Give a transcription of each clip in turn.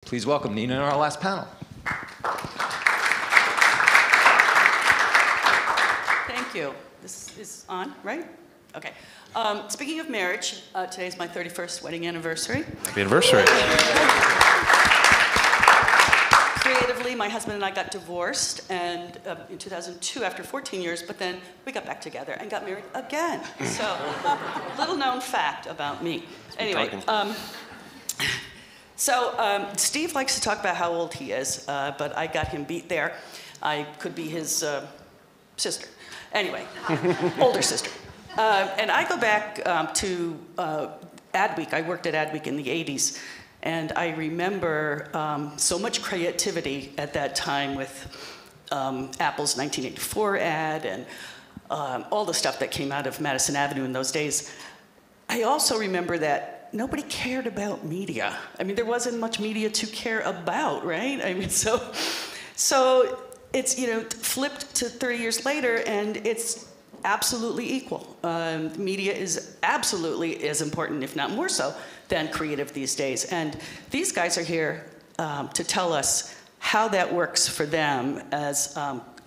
Please welcome Nina in our last panel. Thank you. This is on, right? Okay. Speaking of marriage, today's my 31st wedding anniversary. Happy anniversary. Creatively, my husband and I got divorced and in 2002 after 14 years, but then we got back together and got married again. So, little known fact about me. Anyway, Steve likes to talk about how old he is, but I got him beat there. I could be his sister. Anyway, older sister. And I go back to Adweek. I worked at Adweek in the 80s. And I remember so much creativity at that time with Apple's 1984 ad and all the stuff that came out of Madison Avenue in those days. I also remember that nobody cared about media. I mean, there wasn't much media to care about, right? I mean, so it's, flipped to 30 years later, and it's absolutely equal. Media is absolutely as important, if not more so, than creative these days. And these guys are here to tell us how that works for them as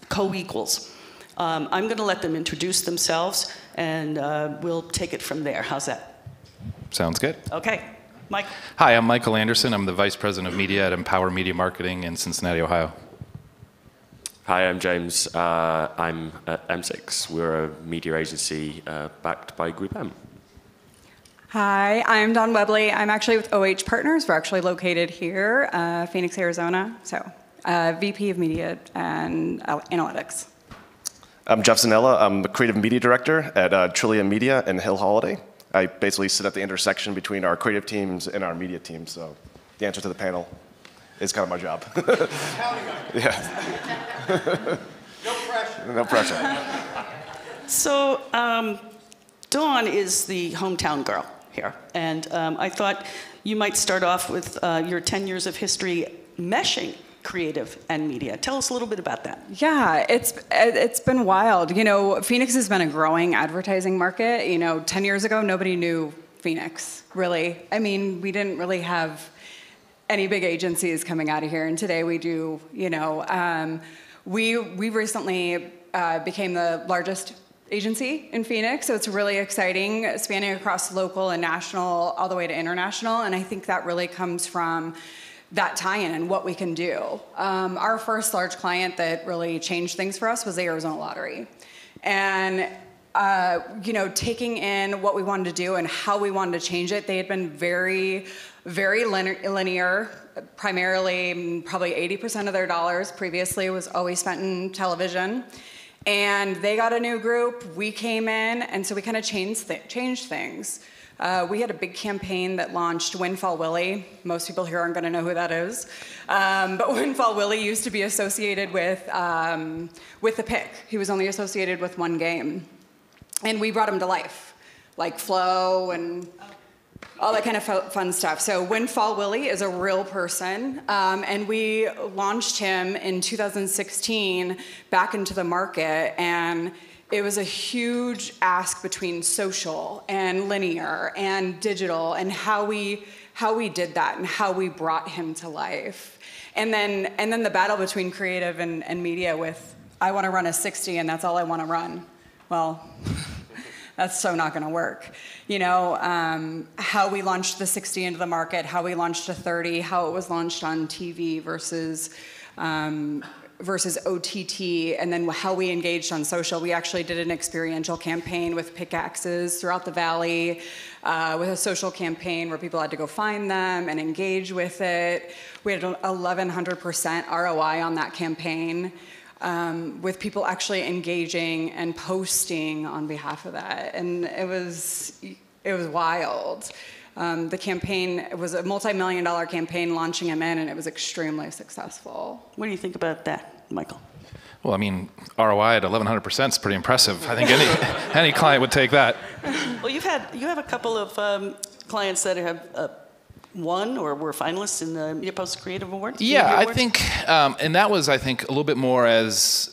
co-equals. I'm going to let them introduce themselves, and we'll take it from there. How's that? Sounds good. Okay. Mike. Hi, I'm Michael Anderson. I'm the Vice President of Media at Empower Media Marketing in Cincinnati, Ohio. Hi, I'm James. I'm at M6. We're a media agency backed by Group M. Hi, I'm Dawn Webley. I'm actually with OH Partners. We're actually located here, Phoenix, Arizona. So, VP of Media and Analytics. I'm Jeff Zannella. I'm the Creative Media Director at Trilia Media and Hill Holiday. I basically sit at the intersection between our creative teams and our media teams. So, the answer to the panel is kind of my job. Counting on you. Yeah. No pressure. No pressure. So, Dawn is the hometown girl here, and I thought you might start off with your 10 years of history meshing creative and media. Tell us a little bit about that. Yeah, it's been wild. Phoenix has been a growing advertising market. 10 years ago, nobody knew Phoenix, really. I mean, we didn't really have any big agencies coming out of here, and today we do. We recently became the largest agency in Phoenix, so it's really exciting, spanning across local and national, all the way to international, and I think that really comes from that tie-in and what we can do. Our first large client that really changed things for us was the Arizona Lottery. And taking in what we wanted to do and how we wanted to change it, they had been very, very linear. Primarily, probably 80% of their dollars previously was always spent in television. And they got a new group, we came in, and so we kind of changed things. We had a big campaign that launched Windfall Willie. Most people here aren't going to know who that is. But Windfall Willie used to be associated with the pick. He was only associated with one game. And we brought him to life, like Flow and all that kind of fun stuff. So Windfall Willie is a real person, and we launched him in 2016 back into the market, and it was a huge ask between social and linear and digital, and how we did that and how we brought him to life. And then the battle between creative and media with, I want to run a 60 and that's all I want to run. Well, that's so not going to work. How we launched the 60 into the market, how we launched a 30, how it was launched on TV versus OTT, and then how we engaged on social. We actually did an experiential campaign with pickaxes throughout the valley, with a social campaign where people had to go find them and engage with it. We had an 1,100% ROI on that campaign, with people actually engaging and posting on behalf of that, and it was wild. The campaign, it was a multi-million-dollar campaign launching him in, and it was extremely successable. What do you think about that, Michael? Well, I mean, ROI at 1,100% is pretty impressive. I think any client would take that. Well, you have a couple of clients that have won or were finalists in the MediaPost Creative Awards? Yeah, Media I Awards? think, and that was, I think, a little bit more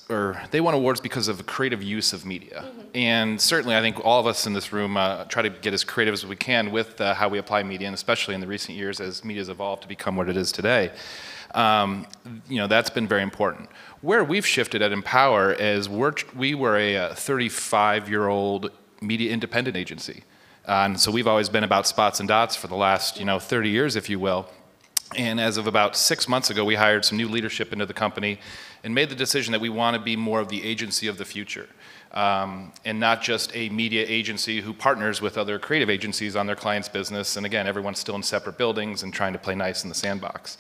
or they won awards because of creative use of media. And certainly, I think all of us in this room try to get as creative as we can with how we apply media, and especially in the recent years as media's evolved to become what it is today. That's been very important. Where we've shifted at Empower is we were a 35-year-old media independent agency. And so we've always been about spots and dots for the last, 30 years, if you will. And as of about 6 months ago, we hired some new leadership into the company and made the decision that we want to be more of the agency of the future. And not just a media agency who partners with other creative agencies on their client's business. And again, everyone's still in separate buildings and trying to play nice in the sandbox.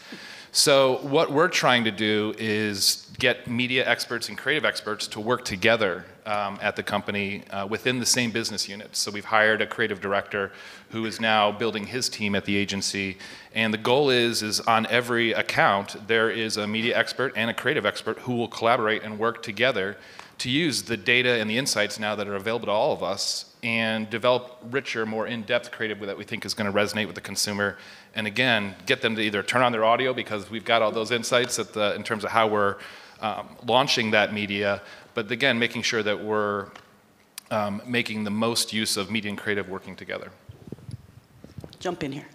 So what we're trying to do is get media experts and creative experts to work together at the company within the same business unit. So we've hired a creative director who is now building his team at the agency. And the goal is on every account, there is a media expert and a creative expert who will collaborate and work together to use the data and the insights now that are available to all of us and develop richer, more in-depth creative that we think is going to resonate with the consumer. And again, get them to either turn on their audio because we've got all those insights in terms of how we're launching that media, but again, making sure that we're making the most use of media and creative working together. Jump in here.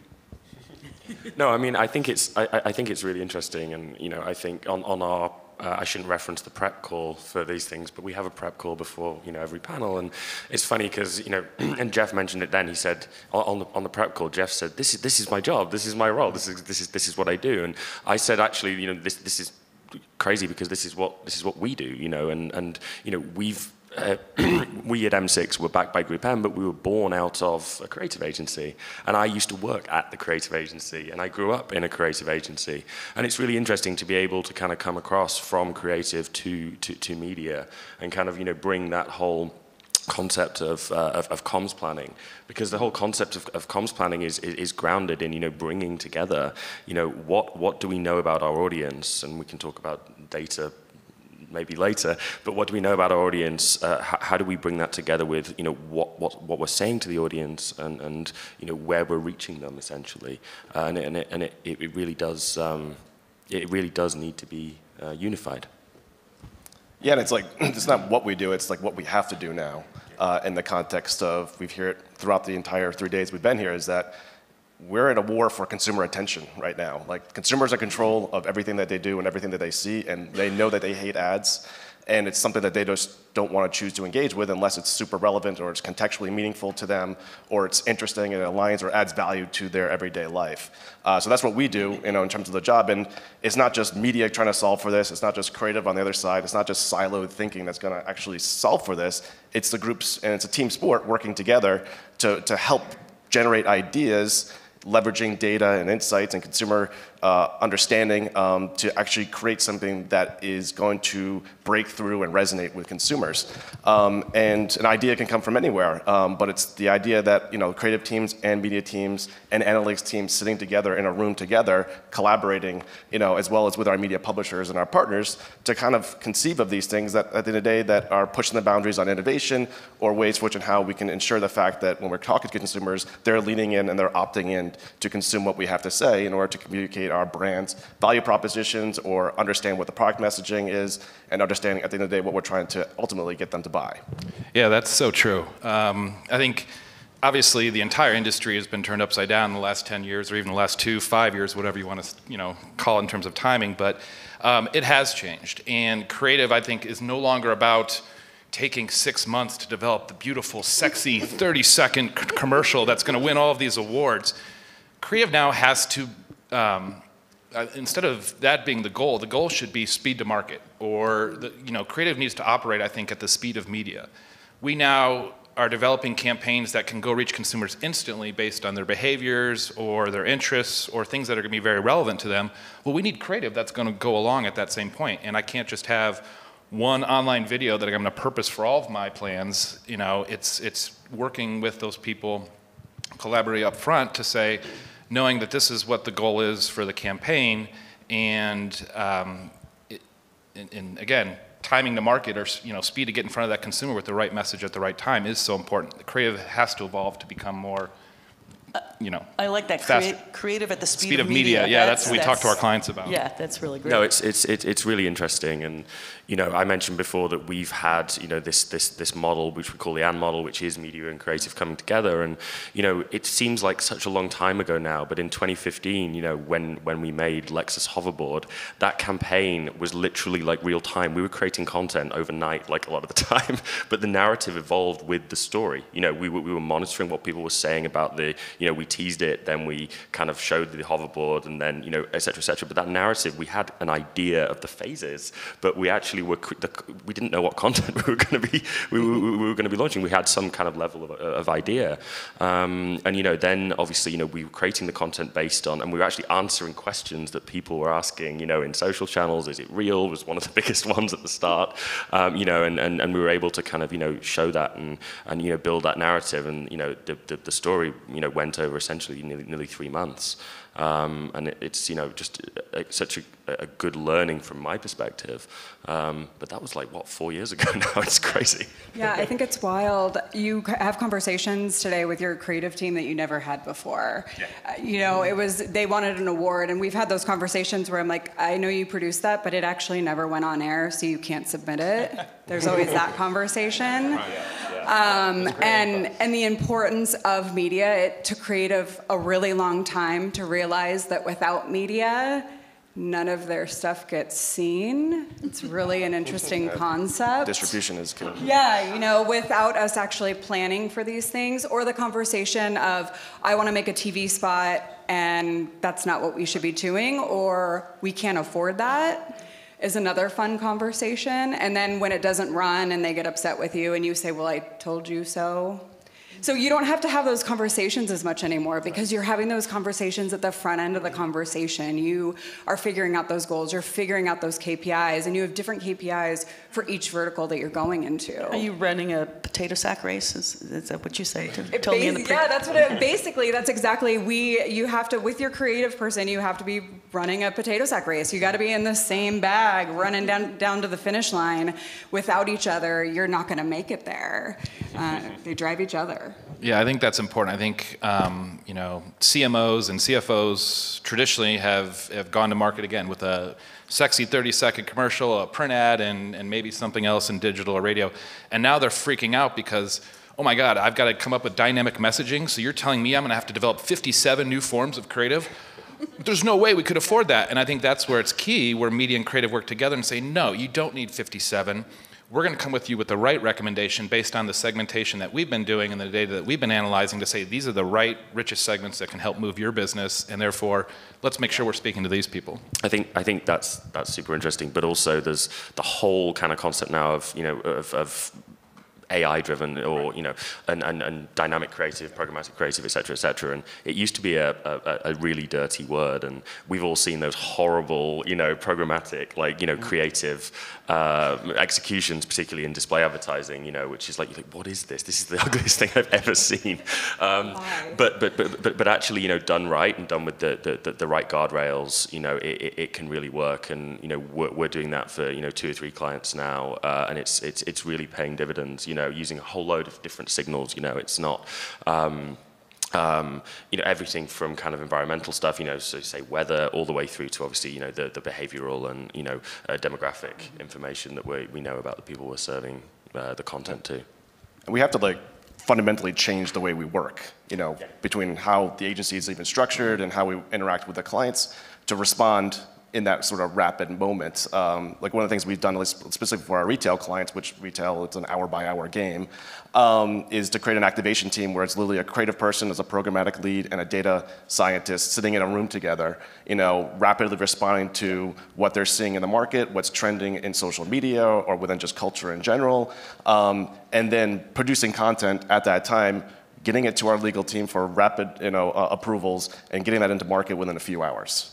No, I mean, I think it's really interesting, and I think on our I shouldn't reference the prep call for these things, but we have a prep call before every panel, and it's funny because and Jeff mentioned it then. He said on the prep call, Jeff said, "This is my job. This is my role. This is what I do." And I said, actually, this is crazy because this is what we do, and we've. We at M6 were backed by Group M, but we were born out of a creative agency. And I used to work at the creative agency, and I grew up in a creative agency. And it's really interesting to be able to kind of come across from creative to media and kind of, bring that whole concept of comms planning, because the whole concept of comms planning is grounded in bringing together what do we know about our audience, and we can talk about data maybe later, but what do we know about our audience? How do we bring that together with what we're saying to the audience and where we're reaching them essentially, and it really does need to be unified. Yeah, and it's not what we do, it's like what we have to do now. In the context of, we've heard it throughout the entire 3 days we've been here, is that we're in a war for consumer attention right now. Like, consumers are in control of everything that they do and everything that they see, and they know that they hate ads, and it's something that they just don't want to choose to engage with unless it's super relevant or it's contextually meaningful to them or it's interesting and it aligns or adds value to their everyday life. So that's what we do, in terms of the job, and it's not just media trying to solve for this, it's not just creative on the other side, it's not just siloed thinking that's going to actually solve for this, it's the groups, and it's a team sport working together to help generate ideas, leveraging data and insights and consumer understanding to actually create something that is going to break through and resonate with consumers. And an idea can come from anywhere, but it's the idea that creative teams and media teams and analytics teams sitting together in a room together, collaborating, as well as with our media publishers and our partners to kind of conceive of these things that at the end of the day that are pushing the boundaries on innovation or ways for which and how we can ensure the fact that when we're talking to consumers, they're leaning in and they're opting in to consume what we have to say in order to communicate our brand's value propositions or understand what the product messaging is and understanding at the end of the day what we're trying to ultimately get them to buy. Yeah, that's so true. I think obviously the entire industry has been turned upside down in the last 10 years or even the last 5 years, whatever you want to call it in terms of timing, but it has changed. And creative, I think, is no longer about taking 6 months to develop the beautiful, sexy 30-second commercial that's going to win all of these awards. Creative now has to, instead of that being the goal should be speed to market, or creative needs to operate, I think, at the speed of media. We now are developing campaigns that can go reach consumers instantly based on their behaviors or their interests or things that are going to be very relevant to them. Well, we need creative that's going to go along at that same point, and I can't just have one online video that I'm going to purpose for all of my plans. It's working with those people, collaborate up front to say, knowing that this is what the goal is for the campaign, and again, timing the market or speed to get in front of that consumer with the right message at the right time is so important. The creative has to evolve to become more I like that, fast- creative at the speed of media. Yeah, that's what we talk to our clients about. Yeah, that's really great. No, it's really interesting, and I mentioned before that we've had this model which we call the AND model, which is media and creative coming together, and it seems like such a long time ago now, but in 2015, when we made Lexus Hoverboard, that campaign was literally like real time. We were creating content overnight, like a lot of the time, but the narrative evolved with the story. We were monitoring what people were saying about we teased it, then we kind of showed the hoverboard, and then et cetera, et cetera. But that narrative, we had an idea of the phases, but we actually we didn't know what content we were going to be launching. We had some kind of level of idea, and then obviously we were creating the content based on, and we were actually answering questions that people were asking, in social channels. Is it real? Was one of the biggest ones at the start, and we were able to kind of show that and build that narrative, and the story went over essentially nearly 3 months. And it's just such a good learning from my perspective. But that was like 4 years ago now. It's crazy. Yeah, I think it's wild. You have conversations today with your creative team that you never had before. Yeah. It was they wanted an award, and we've had those conversations where I'm like, I know you produced that, but it actually never went on air, so you can't submit it. There's always that conversation. And the importance of media. It took creative a really long time to realize that without media, none of their stuff gets seen. It's really an interesting concept. Distribution is key. Yeah, without us actually planning for these things, or the conversation of, I want to make a TV spot and that's not what we should be doing, or we can't afford that, is another fun conversation. And then when it doesn't run and they get upset with you and you say, well, I told you so. So you don't have to have those conversations as much anymore, because you're having those conversations at the front end of the conversation. You are figuring out those goals, you're figuring out those KPIs, and you have different KPIs for each vertical that you're going into. Are you running a potato sack race? Is that what you say? Told me in the yeah, that's what it, basically, that's exactly, you have to, with your creative person, you have to be running a potato sack race. You got to be in the same bag, running down to the finish line. Without each other, you're not going to make it there. They drive each other. Yeah, I think that's important. I think CMOs and CFOs traditionally have gone to market again with a sexy 30-second commercial, a print ad, and maybe something else in digital or radio. And now they're freaking out because, oh my God, I've got to come up with dynamic messaging. So you're telling me I'm going to have to develop 57 new forms of creative? There's no way we could afford that. And I think that's where it's key, where media and creative work together and say, no, you don't need 57. We're going to come with you with the right recommendation based on the segmentation that we've been doing and the data that we've been analyzing to say these are the right, richest segments that can help move your business, and therefore, let's make sure we're speaking to these people. I think that's super interesting, but also there's the whole kind of concept now of AI-driven, or and dynamic creative, programmatic creative, et cetera, and it used to be a really dirty word, and we've all seen those horrible, programmatic, creative executions, particularly in display advertising, which is like, what is this? This is the ugliest thing I've ever seen. But actually, done right and done with the right guardrails, it can really work, and we're doing that for 2 or 3 clients now, and it's really paying dividends. Using a whole load of different signals. It's not, everything from kind of environmental stuff, so say weather, all the way through to obviously, the behavioral and, demographic information that we know about the people we're serving the content to. And we have to fundamentally change the way we work, between how the agency is even structured and how we interact with the clients to respond in that sort of rapid moment. One of the things we've done, at least specifically for our retail clients, which retail, it's an hour-by-hour game, is to create an activation team where it's literally a creative person as a programmatic lead and a data scientist sitting in a room together, rapidly responding to what they're seeing in the market, what's trending in social media or within just culture in general, and then producing content at that time, getting it to our legal team for rapid approvals, and getting that into market within a few hours.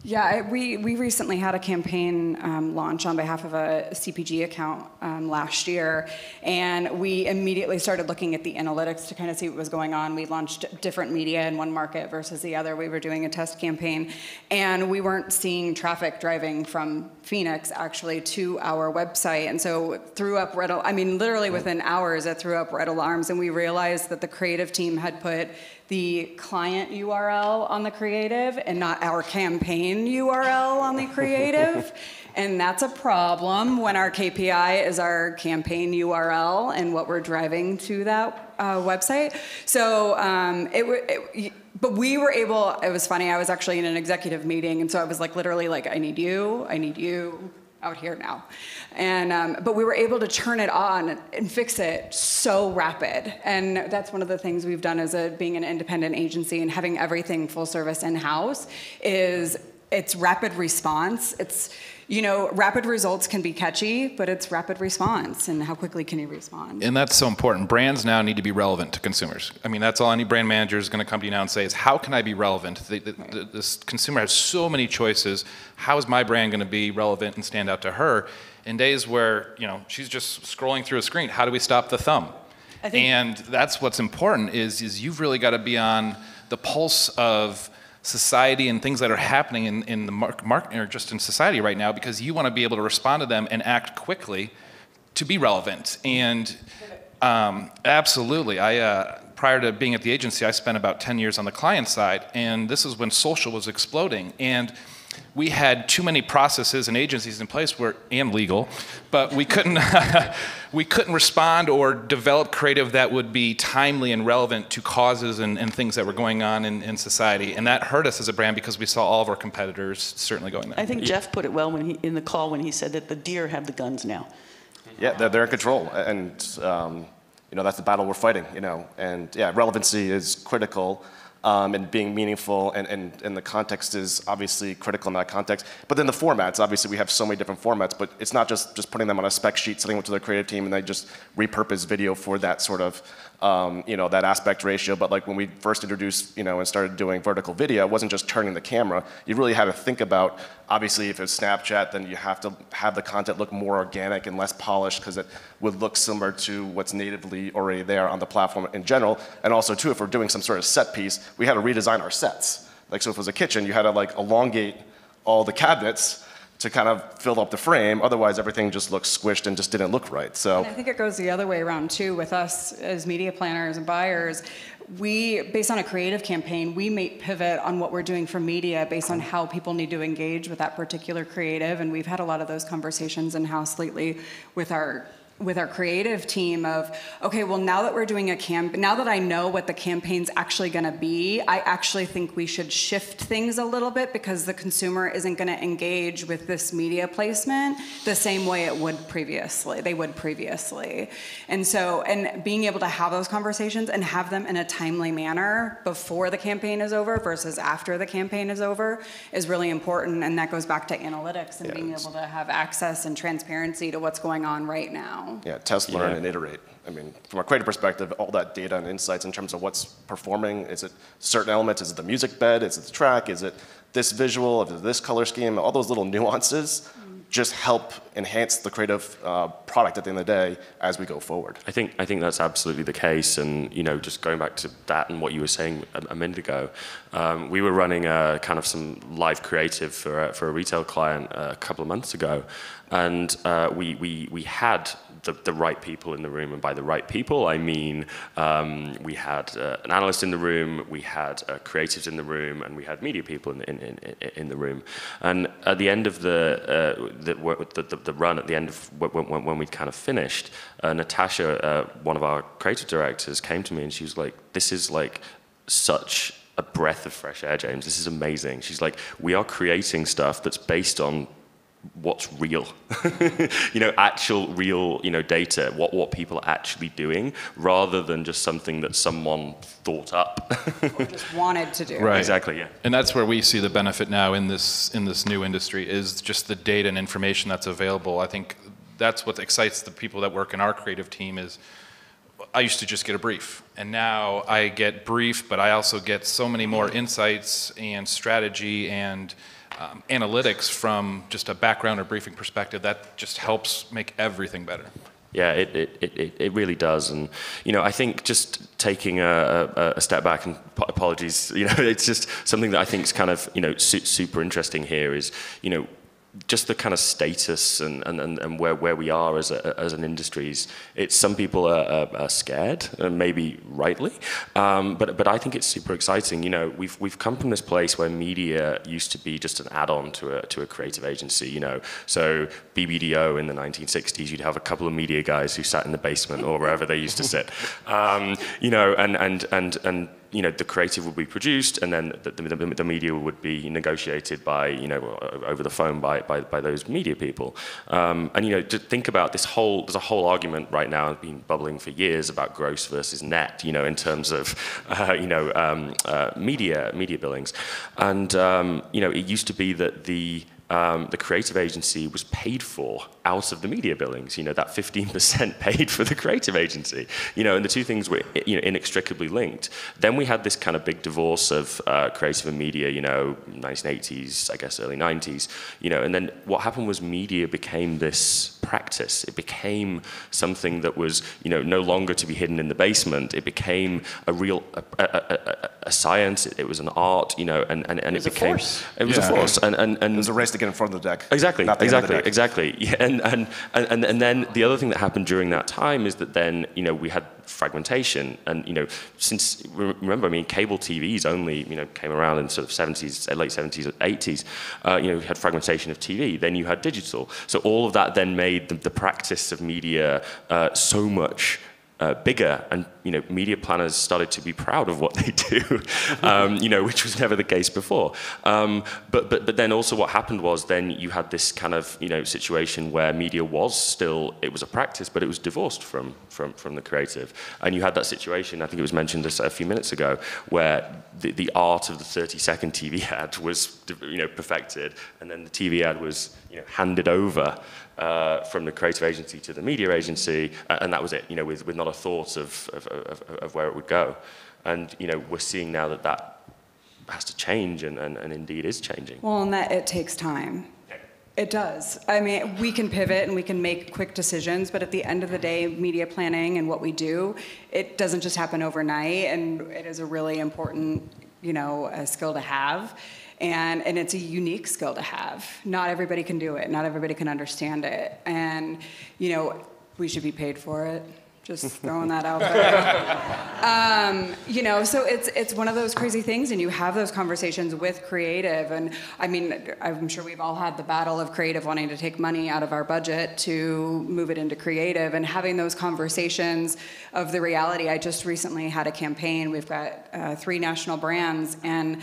Yeah, we recently had a campaign launch on behalf of a CPG account last year, and we immediately started looking at the analytics to kind of see what was going on. We launched different media in one market versus the other. We were doing a test campaign, and we weren't seeing traffic driving from Phoenix actually to our website, and so it threw up literally within hours it threw up red alarms, and we realized that the creative team had put the client URL on the creative and not our campaign URL on the creative. And that's a problem when our KPI is our campaign URL and what we're driving to that website. So but we were able, it was funny, I was actually in an executive meeting, and so I was like literally like, I need you out here now. And, but we were able to turn it on and fix it so rapid. And that's one of the things we've done as being an independent agency and having everything full service in-house is it's rapid response. It's, you know, rapid results can be catchy, but it's rapid response and how quickly can you respond? And that's so important. Brands now need to be relevant to consumers. I mean, that's all any brand manager is going to come to you now and say is, how can I be relevant? This consumer has so many choices. How is my brand going to be relevant and stand out to her? In days where, you know, she's just scrolling through a screen, how do we stop the thumb? And that's what's important is you've really got to be on the pulse of society and things that are happening in the market or just in society right now, because you want to be able to respond to them and act quickly to be relevant. And absolutely, prior to being at the agency, I spent about 10 years on the client side, and this is when social was exploding. And we had too many processes and agencies in place and legal, but we couldn't respond or develop creative that would be timely and relevant to causes and things that were going on in society. And that hurt us as a brand because we saw all of our competitors certainly going there. I think Jeff put it well in the call when he said that the deer have the guns now. Yeah, they're in control, and you know, that's the battle we're fighting. You know, and yeah, relevancy is critical. And being meaningful, and the context is obviously critical in that context. But then the formats, obviously we have so many different formats, but it's not just putting them on a spec sheet, sending them to their creative team, and they just repurpose video for that sort of, you know, that aspect ratio. But like when we first introduced, you know, and started doing vertical video, it wasn't just turning the camera. You really had to think about, obviously if it's Snapchat, then you have to have the content look more organic and less polished because it would look similar to what's natively already there on the platform in general. And also too, if we're doing some sort of set piece, we had to redesign our sets. Like, so if it was a kitchen, you had to like elongate all the cabinets to kind of fill up the frame. Otherwise, everything just looked squished and just didn't look right. So and I think it goes the other way around too with us as media planners and buyers. We, based on a creative campaign, we may pivot on what we're doing for media based on how people need to engage with that particular creative. And we've had a lot of those conversations in-house lately with our creative team of, okay, well, now that we're doing now that I know what the campaign's actually gonna be, I actually think we should shift things a little bit because the consumer isn't gonna engage with this media placement the same way they would previously. And so, and being able to have those conversations and have them in a timely manner before the campaign is over versus after the campaign is over is really important. And that goes back to analytics and being able to have access and transparency to what's going on right now. Yeah, test, learn, and iterate. I mean, from a creative perspective, all that data and insights in terms of what's performing, is it certain elements, is it the music bed, is it the track, is it this visual, is it this color scheme, all those little nuances just help enhance the creative product at the end of the day as we go forward. I think that's absolutely the case, and you know, just going back to that and what you were saying a minute ago, we were running kind of some live creative for a retail client a couple of months ago, and we had the right people in the room, and by the right people I mean we had an analyst in the room, we had creatives in the room, and we had media people in the room. And at the end of the run, at the end of when we'd kind of finished, Natasha, one of our creative directors, came to me and she was like, "This is like such a breath of fresh air, James. This is amazing." She's like, "We are creating stuff that's based on what's real, you know, actual real, you know, data, what people are actually doing, rather than just something that someone thought up." Or just wanted to do. Right. Exactly, yeah. And that's where we see the benefit now in this new industry is just the data and information that's available. I think that's what excites the people that work in our creative team is I used to just get a brief, and now I get brief, but I also get so many more insights and strategy and analytics from just a background or briefing perspective that just helps make everything better. Yeah, it really does, and you know, I think just taking a step back, and apologies, you know, it's just something that I think is kind of, you know, super interesting here is, you know, just the kind of status and where we are as an industry, it's some people are scared, and maybe rightly, but I think it's super exciting. You know, we've come from this place where media used to be just an add-on to a creative agency. You know, so BBDO in the 1960s, you'd have a couple of media guys who sat in the basement or wherever they used to sit. You know, and you know, the creative would be produced, and then the media would be negotiated by, you know, over the phone by those media people. And you know, to think about there's a whole argument right now, been bubbling for years, about gross versus net, you know, in terms of media billings. And you know, it used to be that the creative agency was paid for out of the media billings. You know, that 15% paid for the creative agency. You know, and the two things were, you know, inextricably linked. Then we had this kind of big divorce of creative and media, you know, 1980s, I guess early 90s. You know, and then what happened was media became this practice. It became something that was, you know, no longer to be hidden in the basement. It became a real a science. It was an art. You know, and it became a force. And it was a race to get in front of the deck. Exactly. Not the end of the deck. Exactly. Yeah, and then the other thing that happened during that time is that then, you know, we had fragmentation, and you know, since remember, I mean, cable TVs only, you know, came around in sort of 70s, late 70s, 80s. You know, we had fragmentation of TV. Then you had digital. So all of that then made the practice of media so much bigger, and you know, media planners started to be proud of what they do, you know, which was never the case before. But then also what happened was then you had this kind of, you know, situation where media was still, it was a practice, but it was divorced from the creative. And you had that situation, I think it was mentioned a few minutes ago, where the art of the 30-second TV ad was, you know, perfected, and then the TV ad was, you know, handed over from the creative agency to the media agency, and that was it, you know, with not a thought of where it would go. And, you know, we're seeing now that has to change, and indeed is changing. Well, and that it takes time. It does. I mean, we can pivot and we can make quick decisions, but at the end of the day, media planning and what we do, it doesn't just happen overnight, and it is a really important, you know, skill to have. And it's a unique skill to have. Not everybody can do it. Not everybody can understand it. And, you know, we should be paid for it. Just throwing that out there. You know, so it's one of those crazy things, and you have those conversations with creative. And I mean, I'm sure we've all had the battle of creative wanting to take money out of our budget to move it into creative, and having those conversations of the reality. I just recently had a campaign. We've got 3 national brands, and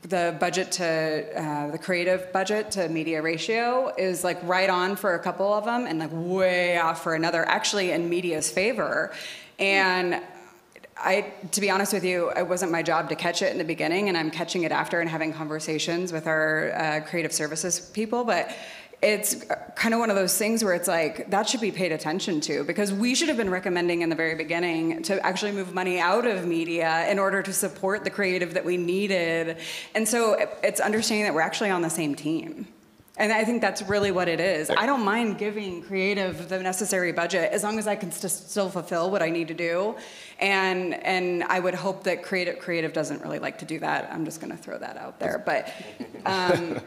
the budget to the creative budget to media ratio is like right on for a couple of them, and like way off for another, actually in media's favor. And to be honest with you, it wasn't my job to catch it in the beginning, and I'm catching it after and having conversations with our creative services people. But it's kind of one of those things where it's like, that should be paid attention to, because we should have been recommending in the very beginning to actually move money out of media in order to support the creative that we needed. And so it's understanding that we're actually on the same team. And I think that's really what it is. I don't mind giving creative the necessary budget as long as I can still fulfill what I need to do. And I would hope that creative doesn't really like to do that. I'm just going to throw that out there. But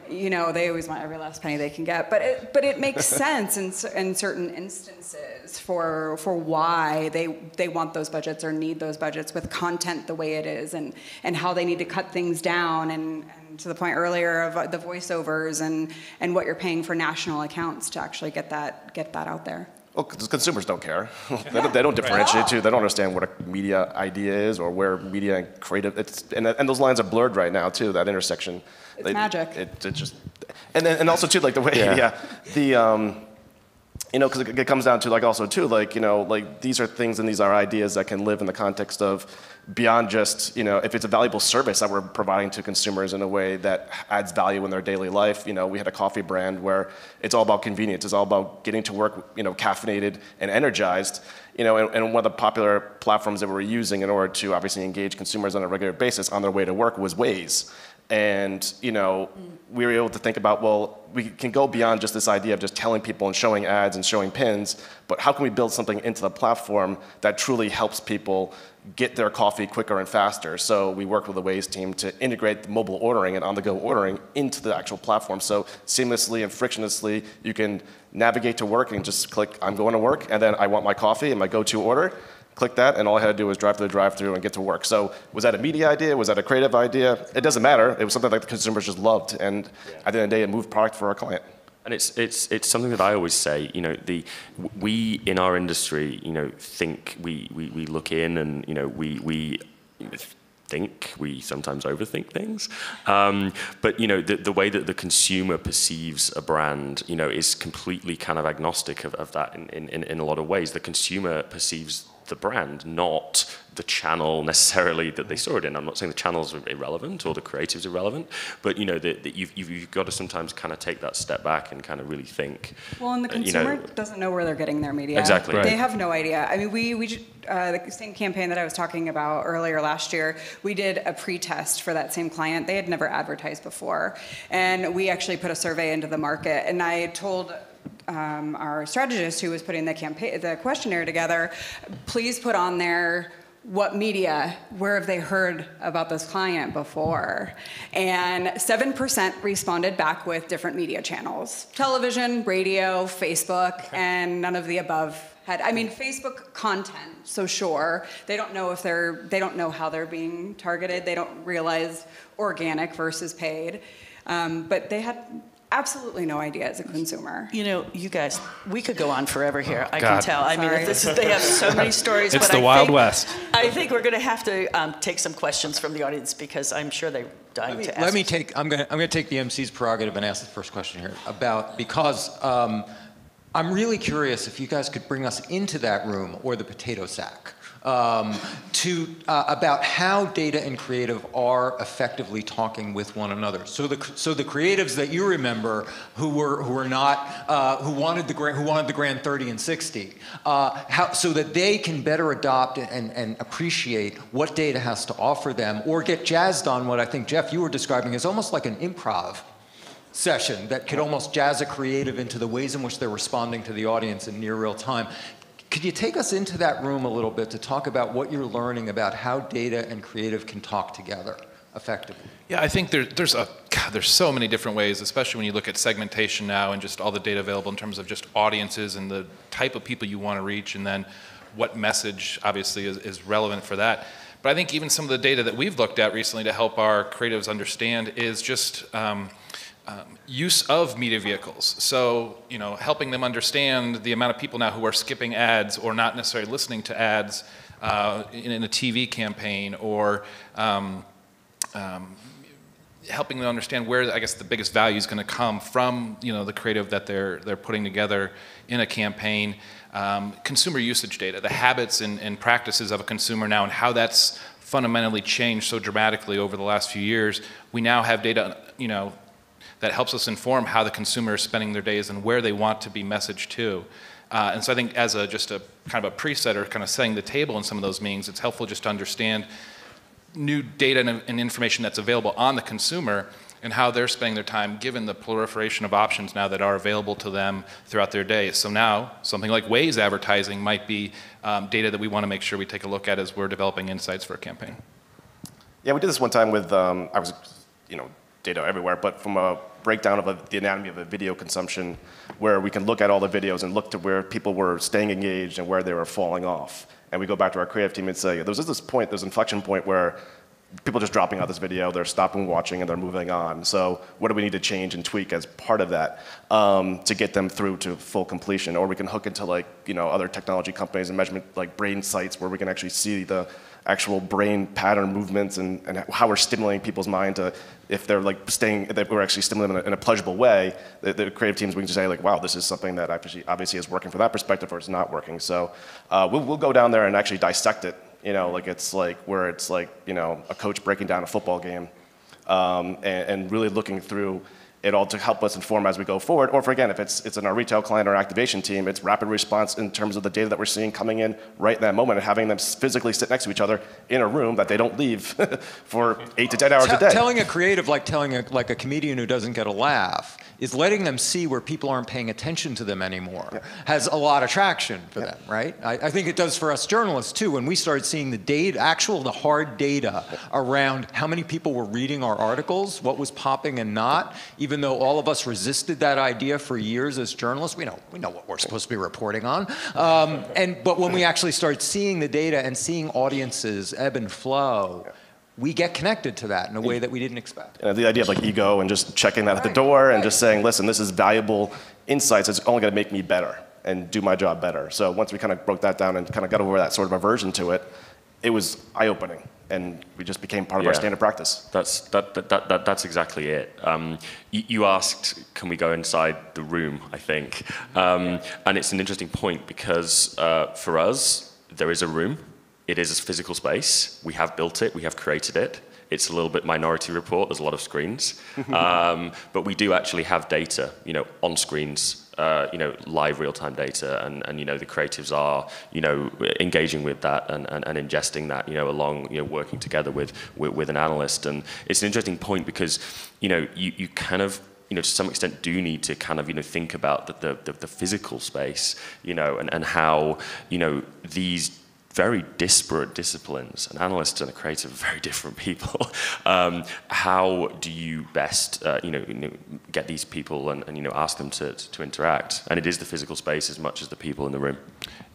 you know, they always want every last penny they can get. But it makes sense in certain instances for why they want those budgets or need those budgets, with content the way it is, and how they need to cut things down, and to the point earlier of the voiceovers and what you're paying for national accounts to actually get that out there. Well, because consumers don't care. They don't differentiate too. They don't understand what a media idea is, or where media and creative. And those lines are blurred right now too. That intersection. It's magic. It just, and also too, like the way you know, because it comes down to like also too, like, you know, like these are things and these are ideas that can live in the context of beyond just, you know, if it's a valuable service that we're providing to consumers in a way that adds value in their daily life. You know, we had a coffee brand where it's all about convenience. It's all about getting to work, you know, caffeinated and energized. You know, and one of the popular platforms that we were using in order to obviously engage consumers on a regular basis on their way to work was Waze. And, you know, we were able to think about, well, we can go beyond just this idea of just telling people and showing ads and showing pins, but how can we build something into the platform that truly helps people get their coffee quicker and faster? So we worked with the Waze team to integrate the mobile ordering and on-the-go ordering into the actual platform. So seamlessly and frictionlessly, you can navigate to work and just click, I'm going to work, and then I want my coffee and my go-to order. Click that, and all I had to do was drive through the drive-through and get to work. So was that a media idea? Was that a creative idea? It doesn't matter. It was something that the consumers just loved, and at the end of the day, it moved product for our client. And it's something that I always say, you know, we in our industry, you know, think we look in and, you know, we think, we sometimes overthink things. But, you know, the way that the consumer perceives a brand, you know, is completely kind of agnostic of that in a lot of ways. The consumer perceives the brand, not the channel necessarily that they saw it in. I'm not saying the channels are irrelevant or the creative's irrelevant, but you know that you've got to sometimes kind of take that step back and kind of really think. Well, and the consumer doesn't know where they're getting their media. Exactly. They have no idea. I mean, the same campaign that I was talking about earlier last year, we did a pre-test for that same client. They had never advertised before, and we actually put a survey into the market, and I told our strategist who was putting the questionnaire together, please put on there what media, where have they heard about this client before? And 7% responded back with different media channels. Television, radio, Facebook, and none of the above had, I mean, Facebook content, so sure. They don't know they don't know how they're being targeted. They don't realize organic versus paid. But they had absolutely no idea as a consumer. You know, you guys, we could go on forever here. I God. can tell. I mean, they have so many stories. It's but the Wild West. I think we're going to have to take some questions from the audience because I'm sure they're dying to ask. I'm going to take the MC's prerogative and ask the first question here because I'm really curious if you guys could bring us into that room or the potato sack. About how data and creative are effectively talking with one another. So the creatives that you remember who wanted the grand 30 and 60, so that they can better adopt and appreciate what data has to offer them, or get jazzed on what I think Jeff you were describing as almost like an improv session that could almost jazz a creative into the ways in which they're responding to the audience in near real time. Could you take us into that room a little bit to talk about what you're learning about how data and creative can talk together effectively? Yeah, I think there's so many different ways, especially when you look at segmentation now and just all the data available in terms of just audiences and the type of people you want to reach, and then what message obviously is relevant for that. But I think even some of the data that we've looked at recently to help our creatives understand is just use of media vehicles. So, you know, helping them understand the amount of people now who are skipping ads or not necessarily listening to ads in a TV campaign, or helping them understand where, I guess, the biggest value is going to come from, you know, the creative that they're putting together in a campaign. Consumer usage data, the habits and practices of a consumer now, and how that's fundamentally changed so dramatically over the last few years. We now have data, you know, that helps us inform how the consumer is spending their days and where they want to be messaged to. And so I think as just a kind of a preset or kind of setting the table in some of those meetings, it's helpful just to understand new data and information that's available on the consumer and how they're spending their time given the proliferation of options now that are available to them throughout their day. So now something like Waze advertising might be data that we want to make sure we take a look at as we're developing insights for a campaign. Yeah, we did this one time with, data everywhere, but from a breakdown of the anatomy of a video consumption, where we can look at all the videos and look to where people were staying engaged and where they were falling off. And we go back to our creative team and say, there's this inflection point where people are just dropping out this video, they're stopping watching and they're moving on. So what do we need to change and tweak as part of that to get them through to full completion? Or we can hook into other technology companies and measurement like brain sites where we can actually see the actual brain pattern movements and how we're stimulating people's mind to, if they're if we're actually stimulating them in a pleasurable way, the creative teams, we can say wow, this is something that obviously is working for that perspective or it's not working. So we'll go down there and actually dissect it, it's like a coach breaking down a football game and really looking through it all to help us inform as we go forward. Or for, again, if it's in our retail client or activation team, it's rapid response in terms of the data that we're seeing coming in right in that moment and having them physically sit next to each other in a room that they don't leave for 8 to 10 hours a day. Telling a creative like telling a comedian who doesn't get a laugh is letting them see where people aren't paying attention to them anymore, has a lot of traction for them, right? I think it does for us journalists too. When we started seeing the data, the hard data around how many people were reading our articles, what was popping and not, even though all of us resisted that idea for years as journalists, we know what we're supposed to be reporting on. But when we actually start seeing the data and seeing audiences ebb and flow, we get connected to that in a way that we didn't expect. The idea of like ego and just checking that at the door and just saying, listen, this is valuable insights. It's only going to make me better and do my job better. So once we kind of broke that down and kind of got over that sort of aversion to it, it was eye-opening, and we just became part of our standard practice. That's exactly it. You asked, can we go inside the room, I think. And it's an interesting point because for us, there is a room. It is a physical space. We have built it. We have created it. It's a little bit Minority Report. There's a lot of screens. But we do actually have data, on screens, live real-time data. And the creatives are, engaging with that and ingesting that, along, working together with an analyst. And it's an interesting point because, you kind of, to some extent do need to kind of, think about the physical space, and how, these very disparate disciplines, and analysts and a creative are very different people. How do you best, get these people and ask them to interact? And it is the physical space as much as the people in the room.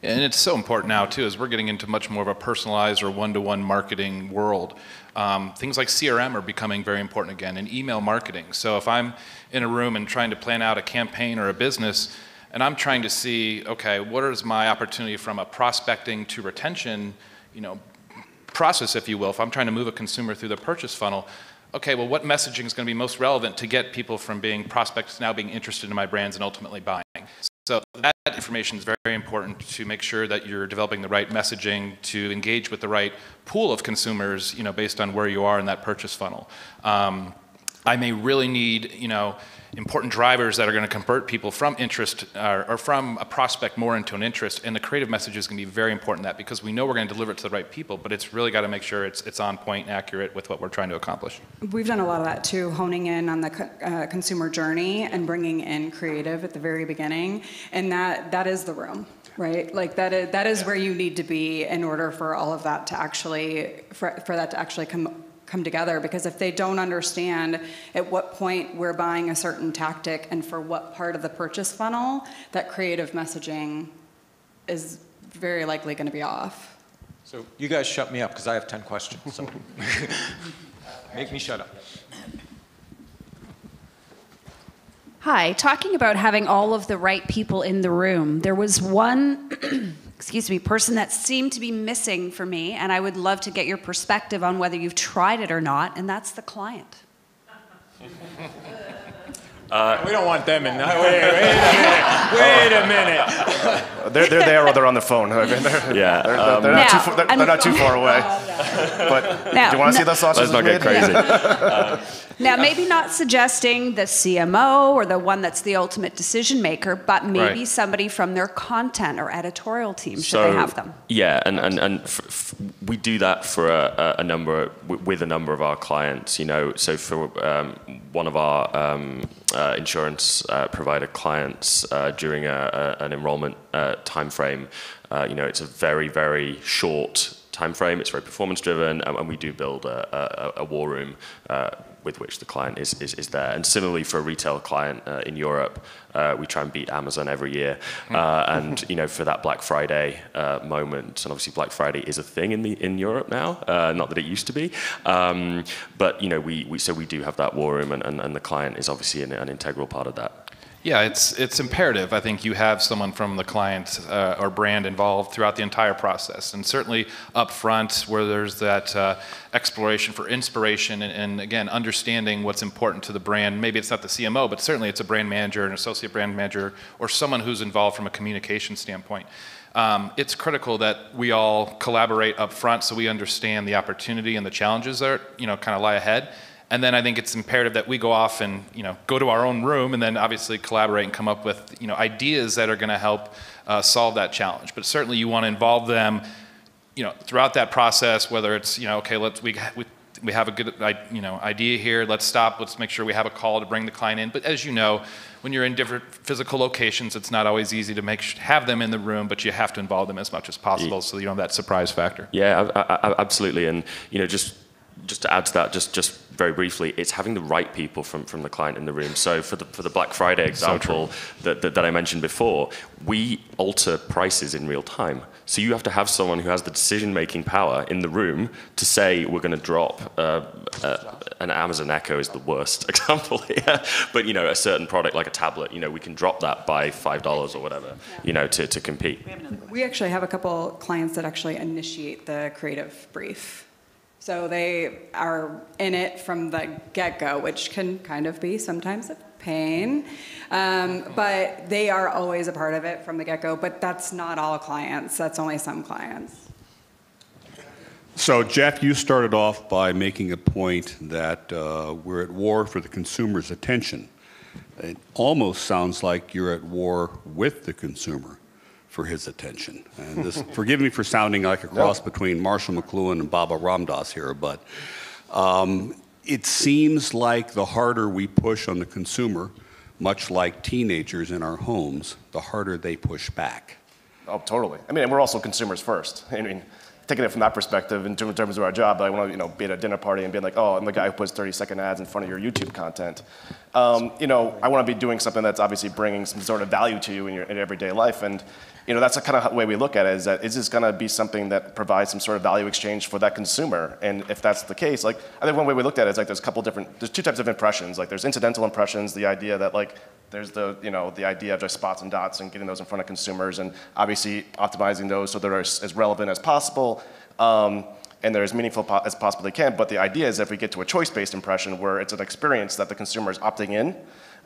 And it's so important now too, as we're getting into much more of a personalized or one-to-one marketing world. Things like CRM are becoming very important again, and email marketing. So if I'm in a room and trying to plan out a campaign or a business, and I'm trying to see, okay, what is my opportunity from a prospecting to retention, process, if you will. If I'm trying to move a consumer through the purchase funnel, okay, well, what messaging is going to be most relevant to get people from being prospects now being interested in my brands and ultimately buying? So that information is very important to make sure that you're developing the right messaging to engage with the right pool of consumers, based on where you are in that purchase funnel. I may really need, important drivers that are going to convert people from interest or from a prospect more into an interest, and the creative message is going to be very important in that because we know we're going to deliver it to the right people, but it's really got to make sure it's on point and accurate with what we're trying to accomplish. We've done a lot of that too, honing in on the consumer journey and bringing in creative at the very beginning, and that is the room. Right, like that is where you need to be in order for all of that to actually for that to actually come together, because if they don't understand at what point we're buying a certain tactic and for what part of the purchase funnel, that creative messaging is very likely going to be off. So you guys shut me up because I have 10 questions. So make me shut up. Hi, talking about having all of the right people in the room, there was one person that seemed to be missing for me, and I would love to get your perspective on whether you've tried it or not, and that's the client. We don't want them in. Wait a minute. They're there or they're on the phone. They're not too far away. But do you want to see the sausages? Let's not get crazy. Now, maybe not suggesting the CMO or the one that's the ultimate decision maker, but maybe somebody from their content or editorial team, should they have them. Yeah, and we do that for a number of our clients. So for one of our insurance provider clients during an enrollment time frame, it's a very, very short time frame. It's very performance driven, and we do build a war room with which the client is there. And similarly for a retail client in Europe, we try and beat Amazon every year. And for that Black Friday moment, and obviously Black Friday is a thing in Europe now, not that it used to be. But we do have that war room, and the client is obviously an integral part of that. Yeah, it's imperative. I think you have someone from the client or brand involved throughout the entire process, and certainly up front where there's that exploration for inspiration and again, understanding what's important to the brand. Maybe it's not the CMO, but certainly it's a brand manager, an associate brand manager, or someone who's involved from a communication standpoint. It's critical that we all collaborate up front so we understand the opportunity and the challenges that kind of lie ahead. And then I think it's imperative that we go off and go to our own room and then obviously collaborate and come up with ideas that are going to help solve that challenge. But certainly you want to involve them throughout that process, whether it's okay, we have a good idea here, let's stop, let's make sure we have a call to bring the client in. But as you know, when you're in different physical locations, it's not always easy to have them in the room, but you have to involve them as much as possible so you don't have that surprise factor. Yeah, absolutely. And just to add to that, just very briefly, it's having the right people from the client in the room. So for the Black Friday example that I mentioned before, we alter prices in real time. So you have to have someone who has the decision-making power in the room to say we're going to drop an Amazon Echo is the worst example here, but a certain product like a tablet, we can drop that by $5 or whatever, to compete. We actually have a couple clients that actually initiate the creative brief. So they are in it from the get-go, which can kind of be sometimes a pain, but they are always a part of it from the get-go, but that's not all clients, that's only some clients. So Jeff, you started off by making a point that we're at war for the consumer's attention. It almost sounds like you're at war with the consumer for his attention. And this, forgive me for sounding like a cross between Marshall McLuhan and Baba Ramdas here, but it seems like the harder we push on the consumer, much like teenagers in our homes, the harder they push back. Oh, totally. I mean, we're also consumers first. I mean, taking it from that perspective in terms of our job, I want to be at a dinner party and be like, oh, I'm the guy who puts 30-second ads in front of your YouTube content. I want to be doing something that's obviously bringing some sort of value to you in your everyday life. And that's the kind of way we look at it, is that is this going to be something that provides some sort of value exchange for that consumer? And if that's the case, I think one way we looked at it is there's two types of impressions. There's incidental impressions, the idea that there's the idea of just spots and dots and getting those in front of consumers and obviously optimizing those so they're as relevant as possible. And they're as meaningful as possibly can. But the idea is if we get to a choice-based impression where it's an experience that the consumer is opting in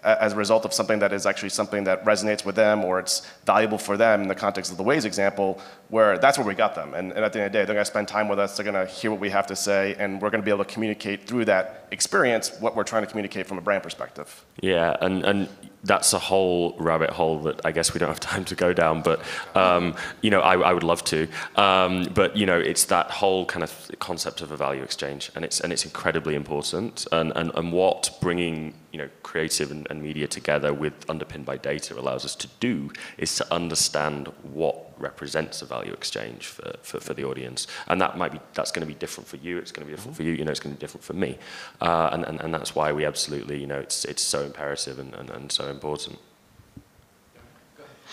as a result of something that is actually something that resonates with them or it's valuable for them in the context of the Waze example, that's where we got them. And at the end of the day, they're going to spend time with us, they're going to hear what we have to say, and we're going to be able to communicate through that experience what we're trying to communicate from a brand perspective. Yeah, and that's a whole rabbit hole that I guess we don't have time to go down, but I would love to. But it's that whole kind of concept of a value exchange, and it's incredibly important. And what bringing creative and media together underpinned by data allows us to do is to understand what represents a value exchange for the audience, and that's going to be different for you. It's going to be different for you. It's going to be different for me, and that's why we absolutely it's so imperative and so important.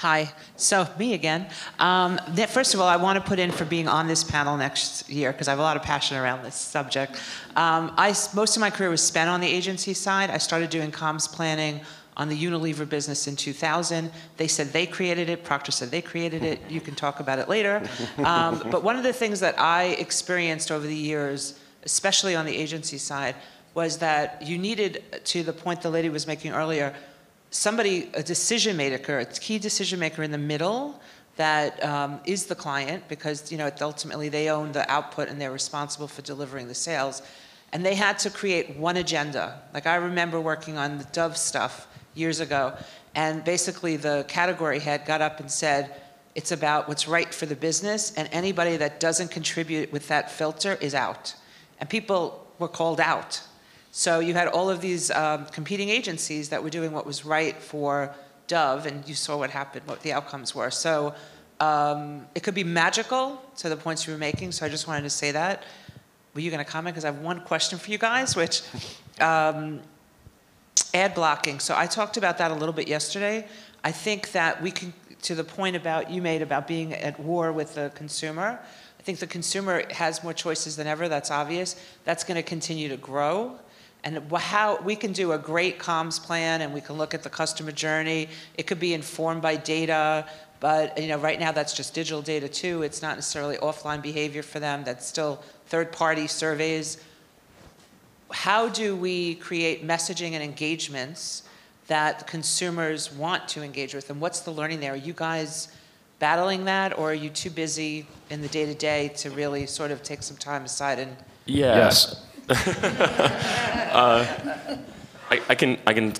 Hi, so me again. First of all, I want to put in for being on this panel next year because I have a lot of passion around this subject. Most of my career was spent on the agency side. I started doing comms planning on the Unilever business in 2000. They said they created it. Procter said they created it. You can talk about it later. But one of the things that I experienced over the years, especially on the agency side, was that you needed, to the point the lady was making earlier, a decision maker, a key decision maker in the middle that is the client, because ultimately they own the output and they're responsible for delivering the sales. And they had to create one agenda. I remember working on the Dove stuff years ago, and basically the category head got up and said, it's about what's right for the business, and anybody that doesn't contribute with that filter is out. And people were called out. So you had all of these competing agencies that were doing what was right for Dove, and you saw what happened, what the outcomes were. So it could be magical to the points you were making, so I just wanted to say that. Were you going to comment? Because I have one question for you guys, which ad blocking. So I talked about that a little bit yesterday. I think that we can, to the point you made about being at war with the consumer, I think the consumer has more choices than ever. That's obvious. That's going to continue to grow. And how we can do a great comms plan, and we can look at the customer journey. It could be informed by data, but right now that's just digital data too. It's not necessarily offline behavior for them. That's still third-party surveys. How do we create messaging and engagements that consumers want to engage with? And what's the learning there? Are you guys battling that, or are you too busy in the day-to-day to really sort of take some time aside and... Yes. I can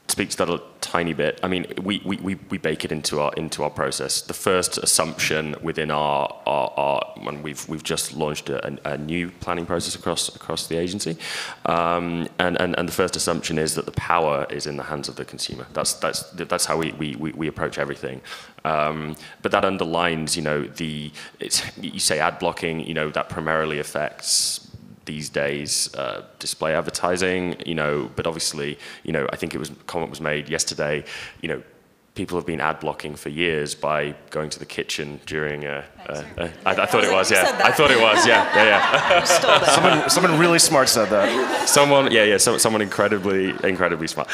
speak to that a tiny bit. I mean, we bake it into our process. The first assumption within our when we've just launched a new planning process across the agency, and the first assumption is that the power is in the hands of the consumer. That's how we approach everything. But that underlines, you say ad blocking, that primarily affects these days display advertising, but obviously, I think comment was made yesterday, people have been ad blocking for years by going to the kitchen during I thought it was, yeah. I thought it was, yeah. Someone really smart said that. Someone incredibly smart.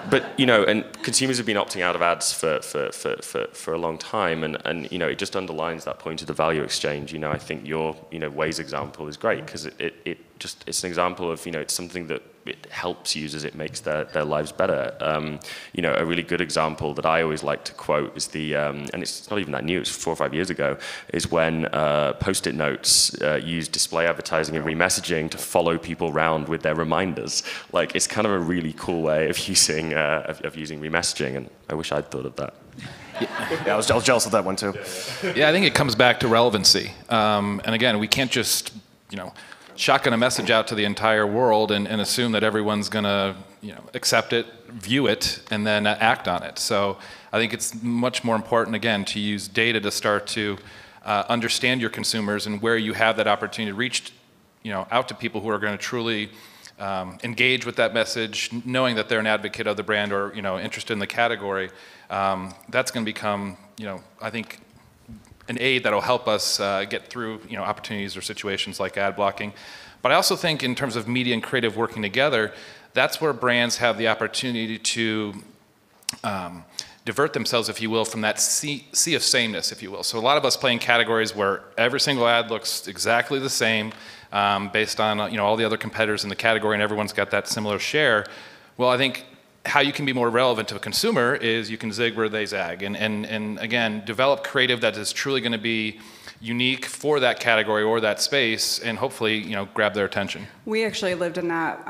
But and consumers have been opting out of ads for a long time, and it just underlines that point of the value exchange. I think your Waze example is great because it's an example of it's something that it helps users, it makes their lives better. A really good example that I always like to quote is and it's not even that new, it's 4 or 5 years ago, is when Post-it notes used display advertising and remessaging to follow people around with their reminders. Like, it's kind of a really cool way of using remessaging, and I wish I'd thought of that. Yeah, I was jealous of that one too. Yeah, I think it comes back to relevancy. And again, we can't just, shotgun a message out to the entire world and assume that everyone's going to accept it, view it, and then act on it. So I think it's much more important, again, to use data to start to understand your consumers and where you have that opportunity to reach out to people who are going to truly engage with that message, knowing that they're an advocate of the brand or interested in the category. That's going to become, I think, an aid that'll help us get through opportunities or situations like ad blocking. But I also think in terms of media and creative working together, that's where brands have the opportunity to divert themselves, if you will, from that sea of sameness, if you will. So a lot of us play in categories where every single ad looks exactly the same based on all the other competitors in the category, and everyone's got that similar share. Well, I think how you can be more relevant to a consumer is you can zig where they zag, and again, develop creative that is truly going to be unique for that category or that space, and hopefully grab their attention. We actually lived in that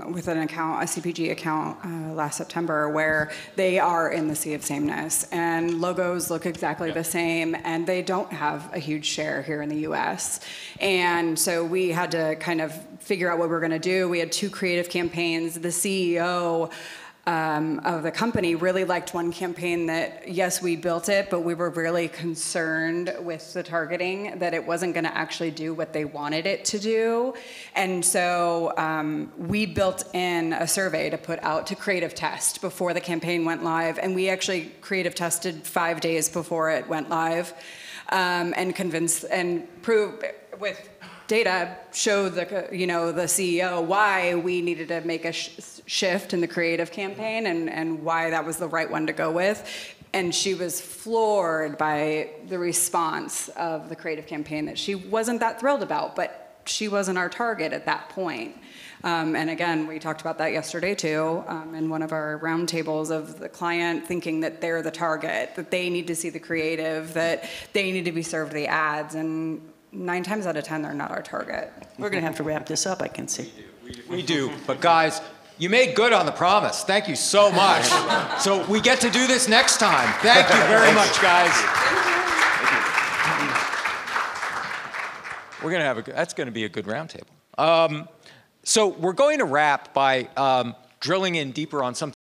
with an account, a CPG account last September, where they are in the sea of sameness, and logos look exactly the same, and they don't have a huge share here in the US. And so we had to kind of figure out what we were going to do. We had 2 creative campaigns. The CEO of the company really liked one campaign that, yes, we built it, but we were really concerned with the targeting, that it wasn't going to actually do what they wanted it to do. And so we built in a survey to put out to creative test before the campaign went live. And we actually creative tested 5 days before it went live, and convinced and proved with data showed the CEO why we needed to make a shift in the creative campaign and why that was the right one to go with. And she was floored by the response of the creative campaign that she wasn't that thrilled about, but she wasn't our target at that point. And again, we talked about that yesterday too, in one of our roundtables, of the client thinking that they're the target, that they need to see the creative, that they need to be served the ads, and 9 times out of 10, they're not our target. We're going to have to wrap this up, I can see. We do. But guys, you made good on the promise. Thank you so much. So we get to do this next time. Thank you very much, guys. We're going to have that's going to be a good roundtable. So we're going to wrap by drilling in deeper on something